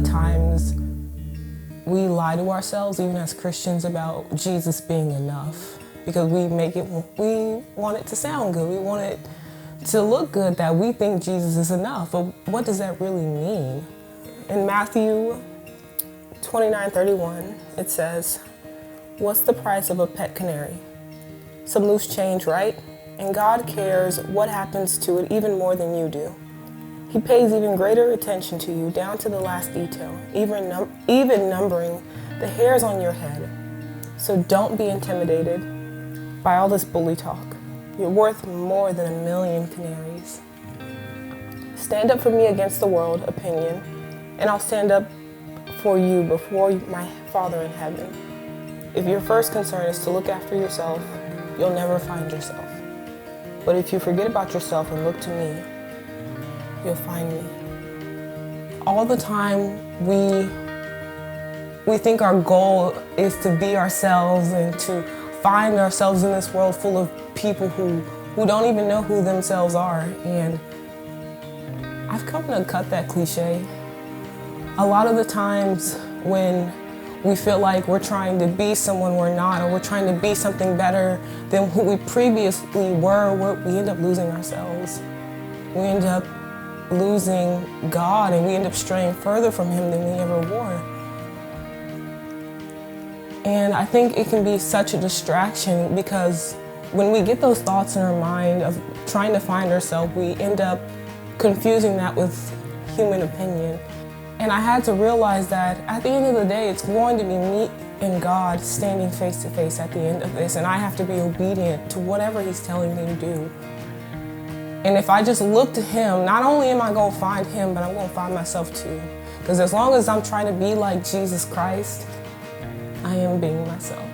the times we lie to ourselves, even as Christians, about Jesus being enough, because we want it to sound good. We want it to look good that we think Jesus is enough. But what does that really mean? In Matthew 29:31, it says, "What's the price of a pet canary? Some loose change, right? And God cares what happens to it even more than you do. He pays even greater attention to you, down to the last detail, even numbering the hairs on your head. So don't be intimidated by all this bully talk. You're worth more than 1,000,000 canaries. Stand up for me against the world opinion, and I'll stand up for you before my Father in heaven. If your first concern is to look after yourself, you'll never find yourself. But if you forget about yourself and look to me, you'll find me." All the time we think our goal is to be ourselves and to find ourselves in this world full of people who don't even know who themselves are. And I've come to cut that cliche. A lot of the times when we feel like we're trying to be someone we're not, or we're trying to be something better than who we previously were, we end up losing ourselves. We end up losing God, and we end up straying further from Him than we ever were. And I think it can be such a distraction, because when we get those thoughts in our mind of trying to find ourselves, we end up confusing that with human opinion. And I had to realize that at the end of the day, it's going to be me and God standing face to face at the end of this, and I have to be obedient to whatever He's telling me to do. And if I just look to Him, not only am I going to find Him, but I'm going to find myself too. Because as long as I'm trying to be like Jesus Christ, I am being myself.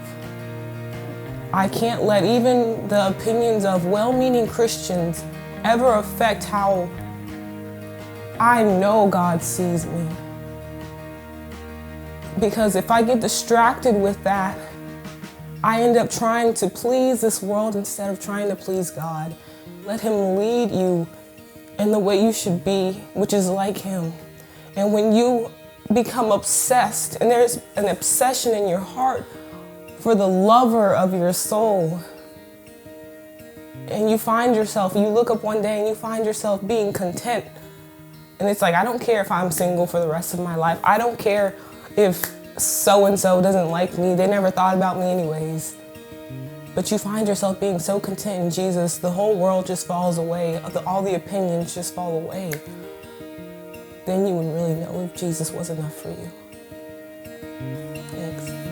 I can't let even the opinions of well-meaning Christians ever affect how I know God sees me. Because if I get distracted with that, I end up trying to please this world instead of trying to please God. Let Him lead you in the way you should be, which is like Him. And when you become obsessed, and there's an obsession in your heart for the lover of your soul, and you find yourself, you look up one day and you find yourself being content. And it's like, I don't care if I'm single for the rest of my life. I don't care if so-and-so doesn't like me. They never thought about me anyways. But you find yourself being so content in Jesus, the whole world just falls away. All the opinions just fall away. Then you would really know if Jesus was enough for you. Thanks.